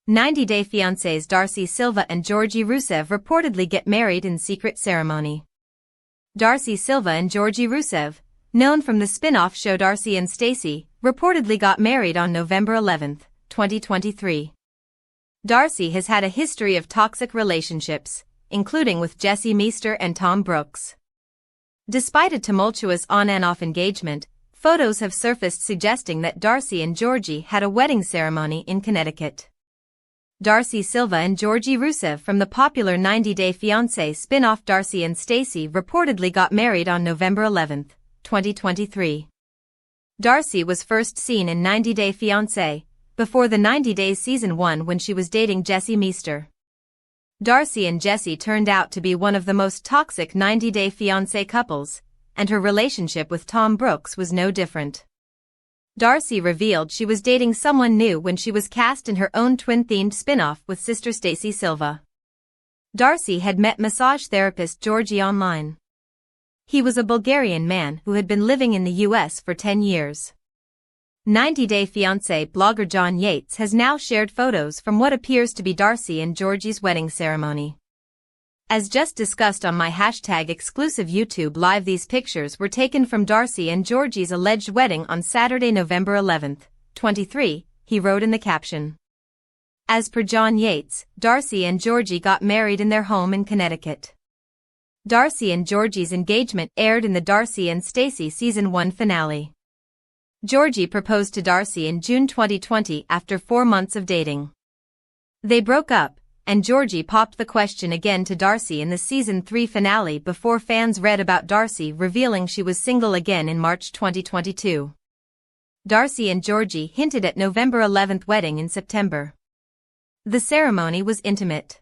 90-Day Fiancés Darcey Silva and Georgi Rusev reportedly get married in secret ceremony. Darcey Silva and Georgi Rusev, known from the spin-off show Darcey and Stacey, reportedly got married on November 11, 2023. Darcey has had a history of toxic relationships, including with Jessie Meester and Tom Brooks. Despite a tumultuous on and off engagement, photos have surfaced suggesting that Darcey and Georgi had a wedding ceremony in Connecticut. Darcey Silva and Georgi Rusev from the popular 90-Day Fiancé spin-off Darcey and Stacey reportedly got married on November 11, 2023. Darcey was first seen in 90-Day Fiancé, before the 90 Days Season 1 when she was dating Jessie Meester. Darcey and Jessie turned out to be one of the most toxic 90-Day Fiancé couples, and her relationship with Tom Brooks was no different. Darcey revealed she was dating someone new when she was cast in her own twin-themed spin-off with sister Stacey Silva. Darcey had met massage therapist Georgi online. He was a Bulgarian man who had been living in the US for 10 years. 90-Day Fiancé blogger John Yates has now shared photos from what appears to be Darcey and Georgi's wedding ceremony. As just discussed on my #exclusive YouTube live, these pictures were taken from Darcey and Georgi's alleged wedding on Saturday, November 11, 23, he wrote in the caption. As per John Yates, Darcey and Georgi got married in their home in Connecticut. Darcey and Georgi's engagement aired in the Darcey and Stacey Season 1 finale. Georgi proposed to Darcey in June 2020 after 4 months of dating. They broke up, and Georgi popped the question again to Darcey in the Season 3 finale before fans read about Darcey revealing she was single again in March 2022. Darcey and Georgi hinted at November 11th wedding in September. The ceremony was intimate.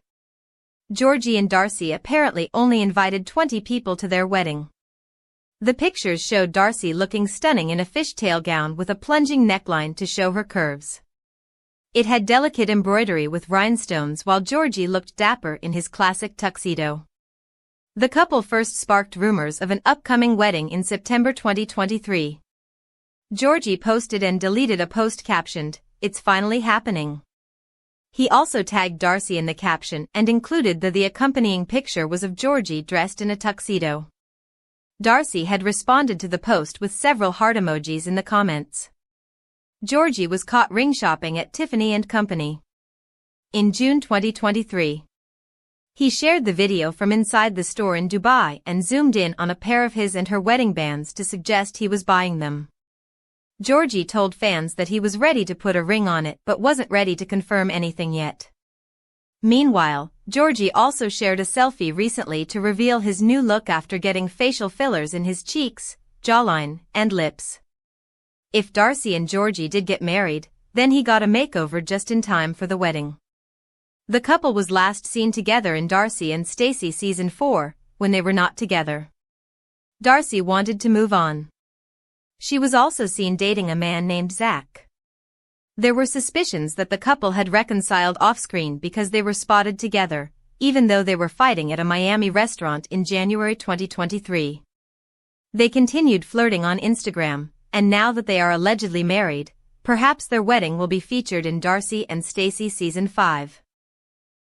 Georgi and Darcey apparently only invited 20 people to their wedding. The pictures showed Darcey looking stunning in a fishtail gown with a plunging neckline to show her curves. It had delicate embroidery with rhinestones while Georgi looked dapper in his classic tuxedo. The couple first sparked rumors of an upcoming wedding in September 2023. Georgi posted and deleted a post captioned, "It's finally happening." He also tagged Darcey in the caption and included that the accompanying picture was of Georgi dressed in a tuxedo. Darcey had responded to the post with several heart emojis in the comments. Georgi was caught ring shopping at Tiffany & Company in June 2023. He shared the video from inside the store in Dubai and zoomed in on a pair of his and her wedding bands to suggest he was buying them. Georgi told fans that he was ready to put a ring on it but wasn't ready to confirm anything yet. Meanwhile, Georgi also shared a selfie recently to reveal his new look after getting facial fillers in his cheeks, jawline, and lips. If Darcey and Georgi did get married, then he got a makeover just in time for the wedding. The couple was last seen together in Darcey and Stacey Season 4, when they were not together. Darcey wanted to move on. She was also seen dating a man named Zach. There were suspicions that the couple had reconciled off-screen because they were spotted together, even though they were fighting at a Miami restaurant in January 2023. They continued flirting on Instagram, and now that they are allegedly married, perhaps their wedding will be featured in Darcey and Stacey Season 5.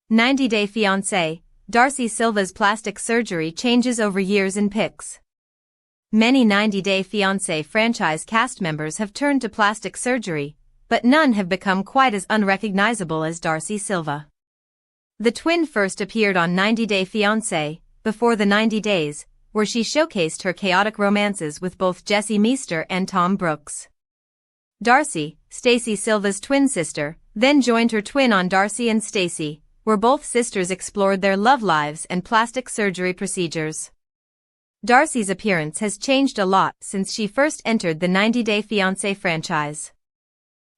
90-Day Fiancé, Darcey Silva's plastic surgery changes over years in pics. Many 90-Day Fiancé franchise cast members have turned to plastic surgery, but none have become quite as unrecognizable as Darcey Silva. The twin first appeared on 90-Day Fiancé, Before the 90 Days, where she showcased her chaotic romances with both Jessie Meester and Tom Brooks. Darcey, Stacey Silva's twin sister, then joined her twin on Darcey and Stacey, where both sisters explored their love lives and plastic surgery procedures. Darcey's appearance has changed a lot since she first entered the 90-Day Fiancé franchise.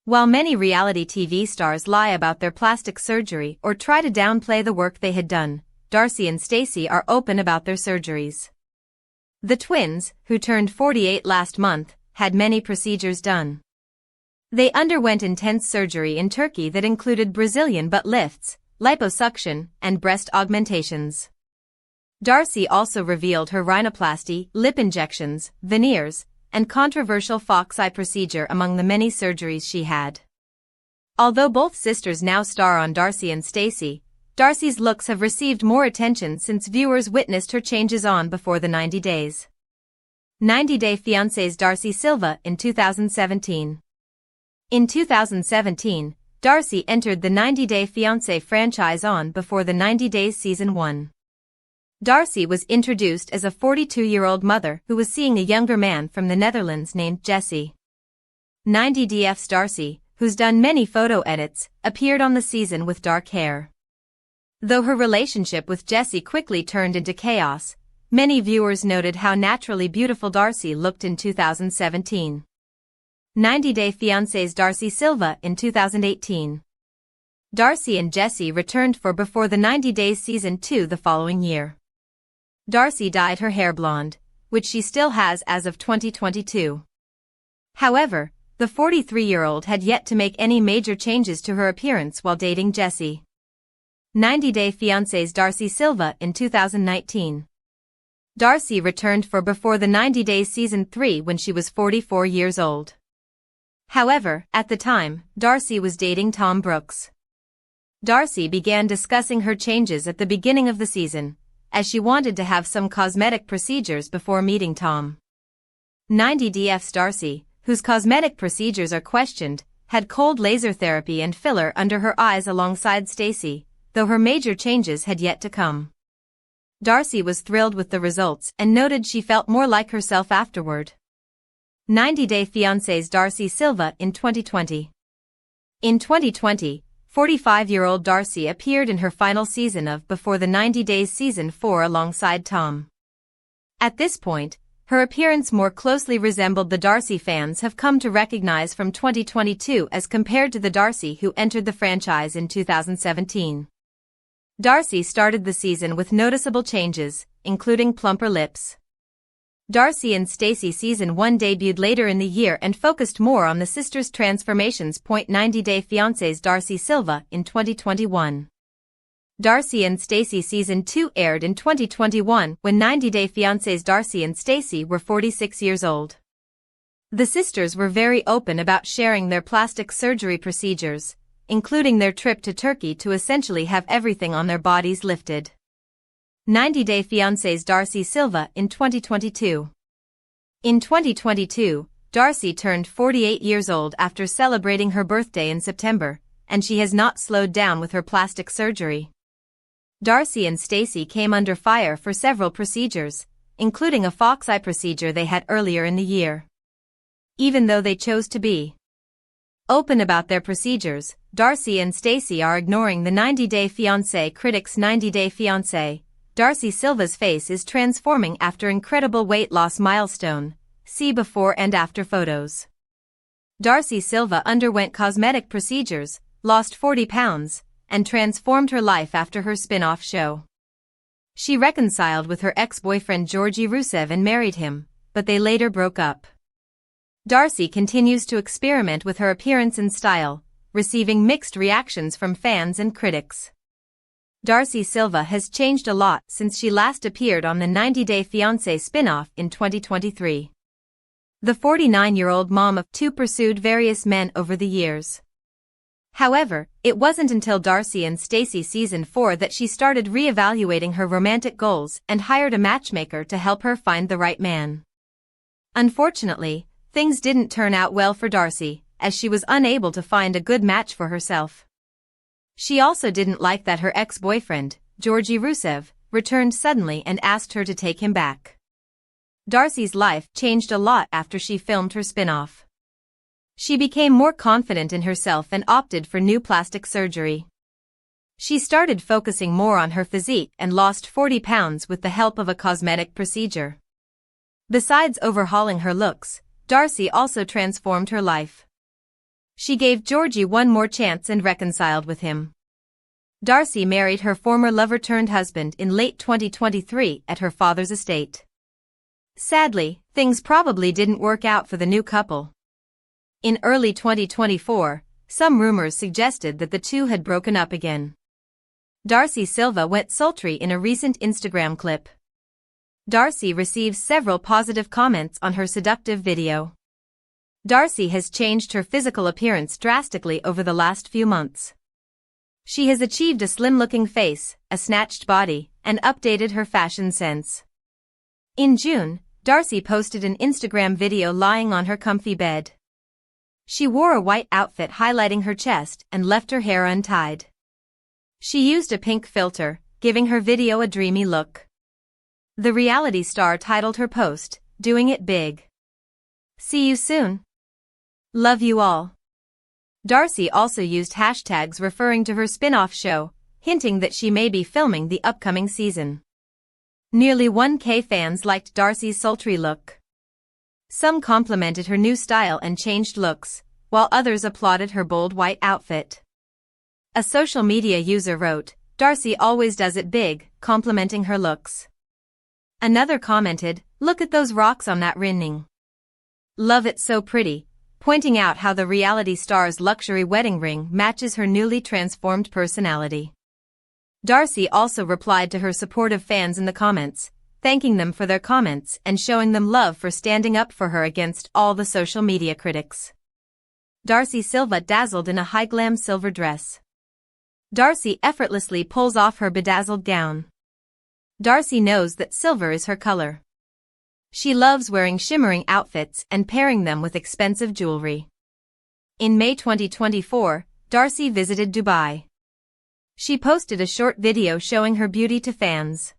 While many reality TV stars lie about their plastic surgery or try to downplay the work they had done, Darcey and Stacey are open about their surgeries. The twins, who turned 48 last month, had many procedures done. They underwent intense surgery in Turkey that included Brazilian butt lifts, liposuction, and breast augmentations. Darcey also revealed her rhinoplasty, lip injections, veneers, and controversial fox eye procedure among the many surgeries she had. Although both sisters now star on Darcey and Stacey, Darcey's looks have received more attention since viewers witnessed her changes on before the 90 days. 90-Day Fiancé's Darcey Silva in 2017. In 2017, Darcey entered the 90-Day Fiancé franchise on before the 90 Days Season 1. Darcey was introduced as a 42-year-old mother who was seeing a younger man from the Netherlands named Jesse. 90DF's Darcey, who's done many photo edits, appeared on the season with dark hair. Though her relationship with Jesse quickly turned into chaos, many viewers noted how naturally beautiful Darcey looked in 2017. 90-Day Fiancé's Darcey Silva in 2018. Darcey and Jesse returned for Before the 90 Days Season 2 the following year. Darcey dyed her hair blonde, which she still has as of 2022. However, the 43-year-old had yet to make any major changes to her appearance while dating Jesse. 90-Day Fiancé's Darcey Silva in 2019. Darcey returned for Before the 90 Days Season 3 when she was 44 years old. However, at the time, Darcey was dating Tom Brooks. Darcey began discussing her changes at the beginning of the season, as she wanted to have some cosmetic procedures before meeting Tom. 90DF's Darcey, whose cosmetic procedures are questioned, had cold laser therapy and filler under her eyes alongside Stacey, though her major changes had yet to come. Darcey was thrilled with the results and noted she felt more like herself afterward. 90-Day Fiancé's Darcey Silva in 2020. In 2020, 45-year-old Darcey appeared in her final season of Before the 90 Days Season 4 alongside Tom. At this point, her appearance more closely resembled the Darcey fans have come to recognize from 2022 as compared to the Darcey who entered the franchise in 2017. Darcey started the season with noticeable changes, including plumper lips. Darcey and Stacey Season 1 debuted later in the year and focused more on the sisters' transformations. 90-Day Fiancé's Darcey Silva in 2021. Darcey and Stacey Season 2 aired in 2021 when 90-Day Fiancé's Darcey and Stacey were 46 years old. The sisters were very open about sharing their plastic surgery procedures, including their trip to Turkey to essentially have everything on their bodies lifted. 90-Day Fiancé's Darcey Silva in 2022. In 2022, Darcey turned 48 years old after celebrating her birthday in September, and she has not slowed down with her plastic surgery. Darcey and Stacey came under fire for several procedures, including a fox eye procedure they had earlier in the year. Even though they chose to be open about their procedures, Darcey and Stacey are ignoring the 90-Day Fiancé critics. 90-Day Fiancé, Darcey Silva's face is transforming after incredible weight loss milestone. See before and after photos. Darcey Silva underwent cosmetic procedures, lost 40 pounds, and transformed her life after her spin-off show. She reconciled with her ex-boyfriend Georgi Rusev and married him, but they later broke up. Darcey continues to experiment with her appearance and style, receiving mixed reactions from fans and critics. Darcey Silva has changed a lot since she last appeared on the 90-Day Fiancé spin-off in 2023. The 49-year-old mom of two pursued various men over the years. However, it wasn't until Darcey and Stacey Season 4 that she started re-evaluating her romantic goals and hired a matchmaker to help her find the right man. Unfortunately, things didn't turn out well for Darcey, as she was unable to find a good match for herself. She also didn't like that her ex-boyfriend, Georgi Rusev, returned suddenly and asked her to take him back. Darcey's life changed a lot after she filmed her spin-off. She became more confident in herself and opted for new plastic surgery. She started focusing more on her physique and lost 40 pounds with the help of a cosmetic procedure. Besides overhauling her looks, Darcey also transformed her life. She gave Georgi one more chance and reconciled with him. Darcey married her former lover-turned-husband in late 2023 at her father's estate. Sadly, things probably didn't work out for the new couple. In early 2024, some rumors suggested that the two had broken up again. Darcey Silva went sultry in a recent Instagram clip. Darcey received several positive comments on her seductive video. Darcey has changed her physical appearance drastically over the last few months. She has achieved a slim-looking face, a snatched body, and updated her fashion sense. In June, Darcey posted an Instagram video lying on her comfy bed. She wore a white outfit highlighting her chest and left her hair untied. She used a pink filter, giving her video a dreamy look. The reality star titled her post, "Doing it big. See you soon. Love you all." Darcey also used hashtags referring to her spin-off show, hinting that she may be filming the upcoming season. Nearly 1K fans liked Darcey's sultry look. Some complimented her new style and changed looks, while others applauded her bold white outfit. A social media user wrote, "Darcey always does it big," complimenting her looks. Another commented, "Look at those rocks on that ring. Love it, so pretty," pointing out how the reality star's luxury wedding ring matches her newly transformed personality. Darcey also replied to her supportive fans in the comments, thanking them for their comments and showing them love for standing up for her against all the social media critics. Darcey Silva dazzled in a high-glam silver dress. Darcey effortlessly pulls off her bedazzled gown. Darcey knows that silver is her color. She loves wearing shimmering outfits and pairing them with expensive jewelry. In May 2024, Darcey visited Dubai. She posted a short video showing her beauty to fans.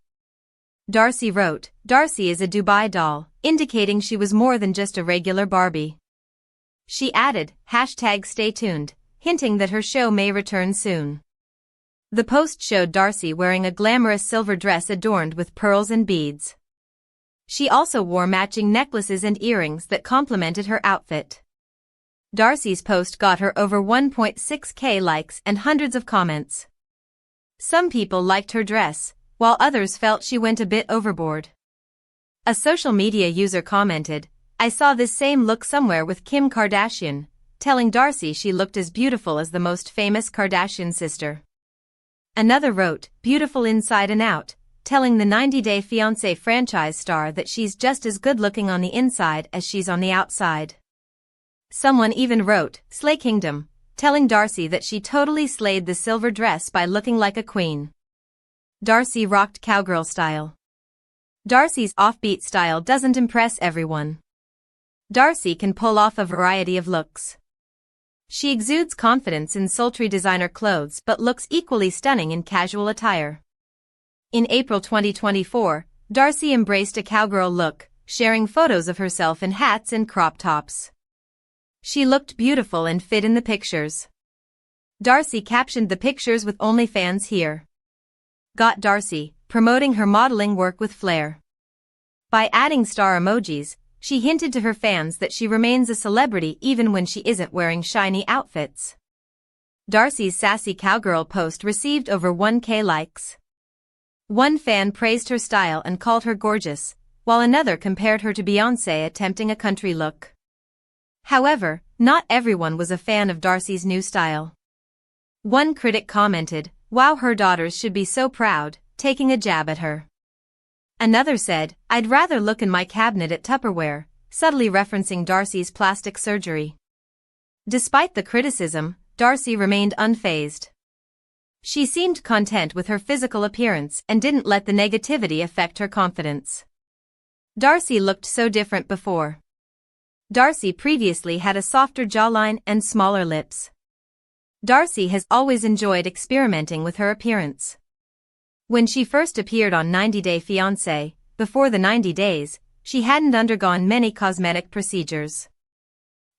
Darcey wrote, "Darcey is a Dubai doll," indicating she was more than just a regular Barbie. She added, "Stay tuned," hinting that her show may return soon. The post showed Darcey wearing a glamorous silver dress adorned with pearls and beads. She also wore matching necklaces and earrings that complemented her outfit. Darcey's post got her over 1.6K likes and hundreds of comments. Some people liked her dress, while others felt she went a bit overboard. A social media user commented, "I saw this same look somewhere with Kim Kardashian," telling Darcey she looked as beautiful as the most famous Kardashian sister. Another wrote, "Beautiful inside and out," telling the 90-Day Fiancé franchise star that she's just as good-looking on the inside as she's on the outside. Someone even wrote, "Slay Kingdom," telling Darcey that she totally slayed the silver dress by looking like a queen. Darcey rocked cowgirl style. Darcey's offbeat style doesn't impress everyone. Darcey can pull off a variety of looks. She exudes confidence in sultry designer clothes but looks equally stunning in casual attire. In April 2024, Darcey embraced a cowgirl look, sharing photos of herself in hats and crop tops. She looked beautiful and fit in the pictures. Darcey captioned the pictures with "OnlyFans here." Got Darcey, promoting her modeling work with flair. By adding star emojis, she hinted to her fans that she remains a celebrity even when she isn't wearing shiny outfits. Darcey's sassy cowgirl post received over 1K likes. One fan praised her style and called her gorgeous, while another compared her to Beyoncé attempting a country look. However, not everyone was a fan of Darcey's new style. One critic commented, "Wow, her daughters should be so proud," taking a jab at her. Another said, "I'd rather look in my cabinet at Tupperware," subtly referencing Darcey's plastic surgery. Despite the criticism, Darcey remained unfazed. She seemed content with her physical appearance and didn't let the negativity affect her confidence. Darcey looked so different before. Darcey previously had a softer jawline and smaller lips. Darcey has always enjoyed experimenting with her appearance. When she first appeared on 90-Day Fiancé, before the 90 days, she hadn't undergone many cosmetic procedures.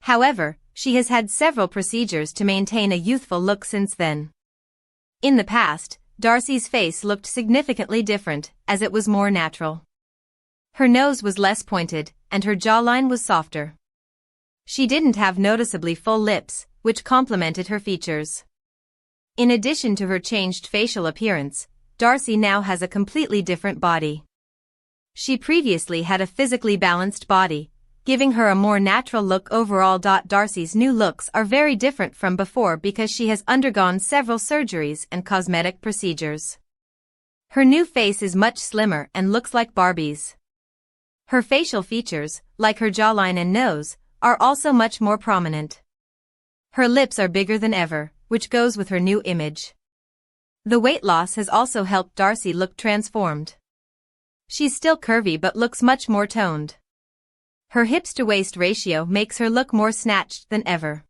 However, she has had several procedures to maintain a youthful look since then. In the past, Darcey's face looked significantly different, as it was more natural. Her nose was less pointed, and her jawline was softer. She didn't have noticeably full lips, which complemented her features. In addition to her changed facial appearance, Darcey now has a completely different body. She previously had a physically balanced body, giving her a more natural look overall. Darcey's new looks are very different from before because she has undergone several surgeries and cosmetic procedures. Her new face is much slimmer and looks like Barbie's. Her facial features, like her jawline and nose, are also much more prominent. Her lips are bigger than ever, which goes with her new image. The weight loss has also helped Darcey look transformed. She's still curvy but looks much more toned. Her hips-to-waist ratio makes her look more snatched than ever.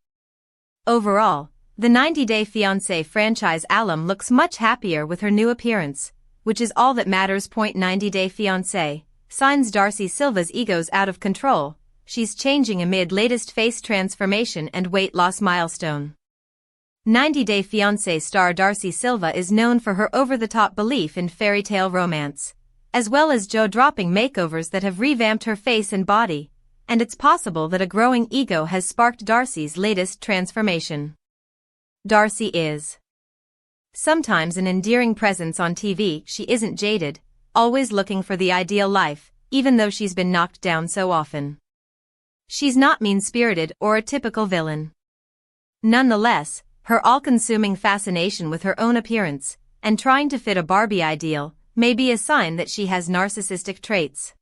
Overall, the 90 Day Fiancé franchise alum looks much happier with her new appearance, which is all that matters. 90 Day Fiancé signs Darcey Silva's ego's out of control. She's changing amid latest face transformation and weight loss milestone. 90 Day Fiancé star Darcey Silva is known for her over-the-top belief in fairy tale romance, as well as jaw-dropping makeovers that have revamped her face and body, and it's possible that a growing ego has sparked Darcey's latest transformation. Darcey is sometimes an endearing presence on TV. She isn't jaded, always looking for the ideal life, even though she's been knocked down so often. She's not mean-spirited or a typical villain. Nonetheless, her all-consuming fascination with her own appearance, and trying to fit a Barbie ideal, may be a sign that she has narcissistic traits.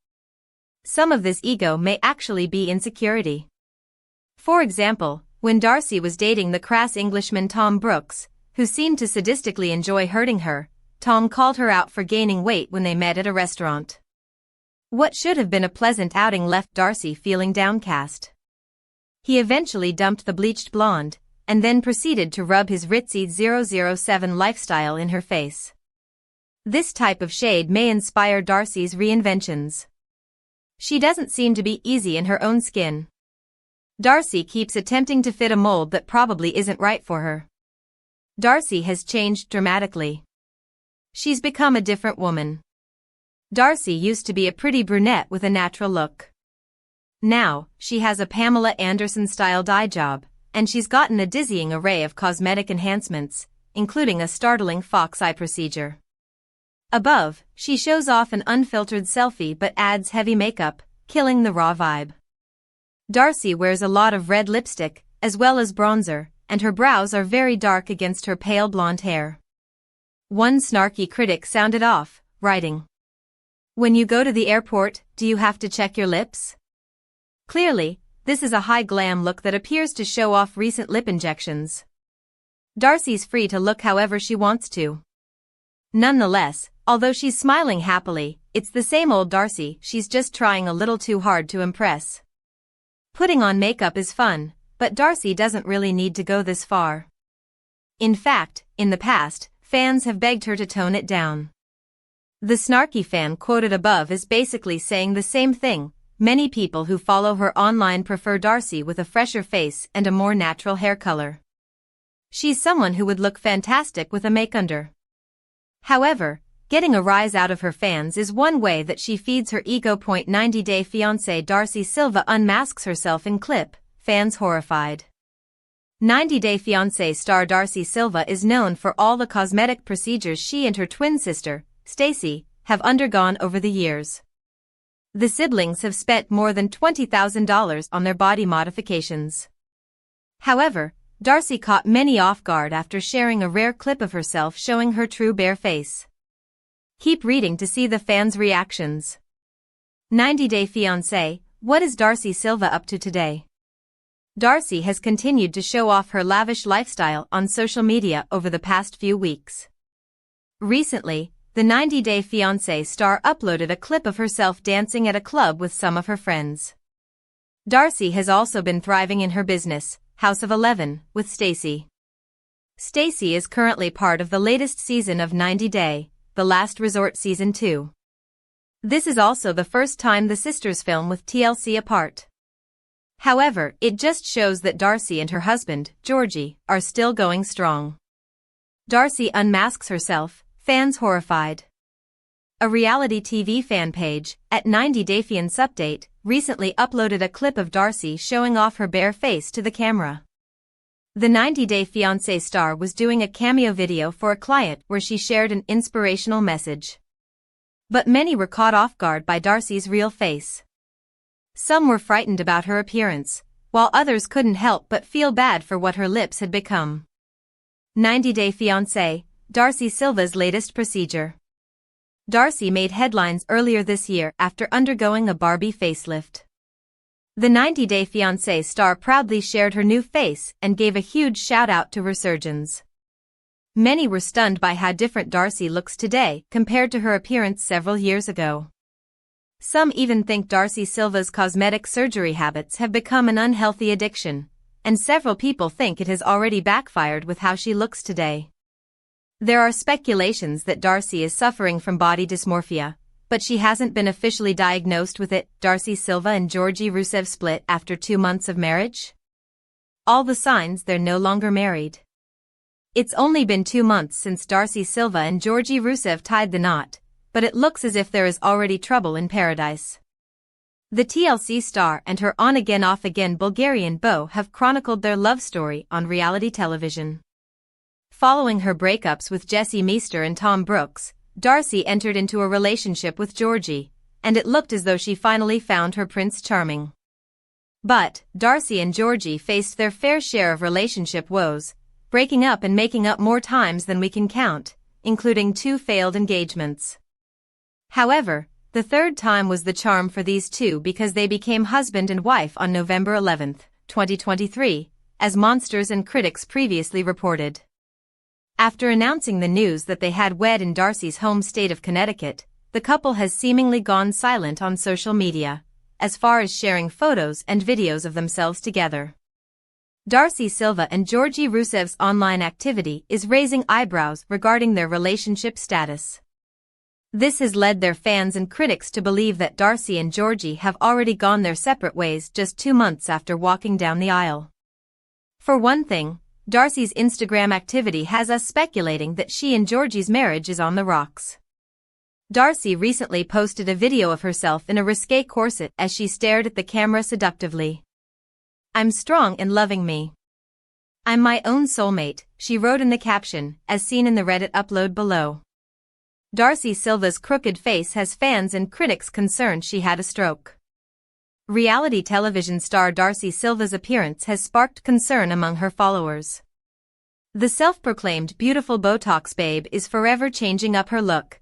Some of this ego may actually be insecurity. For example, when Darcey was dating the crass Englishman Tom Brooks, who seemed to sadistically enjoy hurting her, Tom called her out for gaining weight when they met at a restaurant. What should have been a pleasant outing left Darcey feeling downcast. He eventually dumped the bleached blonde, and then proceeded to rub his ritzy 007 lifestyle in her face. This type of shade may inspire Darcey's reinventions. She doesn't seem to be easy in her own skin. Darcey keeps attempting to fit a mold that probably isn't right for her. Darcey has changed dramatically. She's become a different woman. Darcey used to be a pretty brunette with a natural look. Now, she has a Pamela Anderson-style dye job, and she's gotten a dizzying array of cosmetic enhancements, including a startling fox eye procedure. Above, she shows off an unfiltered selfie but adds heavy makeup, killing the raw vibe. Darcey wears a lot of red lipstick, as well as bronzer, and her brows are very dark against her pale blonde hair. One snarky critic sounded off, writing, "When you go to the airport, do you have to check your lips?" Clearly, this is a high glam look that appears to show off recent lip injections. Darcey's free to look however she wants to. Nonetheless, although she's smiling happily, it's the same old Darcey. She's just trying a little too hard to impress. Putting on makeup is fun, but Darcey doesn't really need to go this far. In fact, in the past, fans have begged her to tone it down. The snarky fan quoted above is basically saying the same thing. Many people who follow her online prefer Darcey with a fresher face and a more natural hair color. She's someone who would look fantastic with a makeup. However, getting a rise out of her fans is one way that she feeds her ego. 90 Day Fiancé Darcey Silva unmasks herself in clip, fans horrified. 90 Day Fiancé star Darcey Silva is known for all the cosmetic procedures she and her twin sister, Stacey, have undergone over the years. The siblings have spent more than $20,000 on their body modifications. However, Darcey caught many off guard after sharing a rare clip of herself showing her true bare face. Keep reading to see the fans' reactions. 90 Day Fiancé, what is Darcey Silva up to today? Darcey has continued to show off her lavish lifestyle on social media over the past few weeks. Recently, the 90 Day Fiancé star uploaded a clip of herself dancing at a club with some of her friends. Darcey has also been thriving in her business, House of 11, with Stacey. Stacey is currently part of the latest season of 90 Day, The Last Resort Season 2. This is also the first time the sisters film with TLC apart. However, it just shows that Darcey and her husband, Georgi, are still going strong. Darcey unmasks herself, fans horrified. A reality TV fan page, at 90 Day Fiancé Update, recently uploaded a clip of Darcey showing off her bare face to the camera. The 90 Day Fiancé star was doing a cameo video for a client where she shared an inspirational message. But many were caught off guard by Darcey's real face. Some were frightened about her appearance, while others couldn't help but feel bad for what her lips had become. 90 Day Fiancé, Darcey Silva's latest procedure. Darcey made headlines earlier this year after undergoing a Barbie facelift. The 90-Day Fiancé star proudly shared her new face and gave a huge shout-out to resurgence. Many were stunned by how different Darcey looks today compared to her appearance several years ago. Some even think Darcey Silva's cosmetic surgery habits have become an unhealthy addiction, and several people think it has already backfired with how she looks today. There are speculations that Darcey is suffering from body dysmorphia, but she hasn't been officially diagnosed with it. Darcey Silva and Georgi Rusev split after 2 months of marriage? All the signs they're no longer married. It's only been 2 months since Darcey Silva and Georgi Rusev tied the knot, but it looks as if there is already trouble in paradise. The TLC star and her on-again off-again Bulgarian beau have chronicled their love story on reality television. Following her breakups with Jesse Meester and Tom Brooks, Darcey entered into a relationship with Georgi, and it looked as though she finally found her Prince Charming. But Darcey and Georgi faced their fair share of relationship woes, breaking up and making up more times than we can count, including 2 failed engagements. However, the third time was the charm for these two because they became husband and wife on November 11, 2023, as Monsters and critics previously reported. After announcing the news that they had wed in Darcey's home state of Connecticut, the couple has seemingly gone silent on social media, as far as sharing photos and videos of themselves together. Darcey Silva and Georgi Rusev's online activity is raising eyebrows regarding their relationship status. This has led their fans and critics to believe that Darcey and Georgi have already gone their separate ways just 2 months after walking down the aisle. For one thing, Darcey's Instagram activity has us speculating that she and Georgi's marriage is on the rocks. Darcey recently posted a video of herself in a risque corset as she stared at the camera seductively. "I'm strong and loving me. I'm my own soulmate," she wrote in the caption, as seen in the Reddit upload below. Darcey Silva's crooked face has fans and critics concerned she had a stroke. Reality television star Darcey Silva's appearance has sparked concern among her followers. The self-proclaimed beautiful Botox babe is forever changing up her look,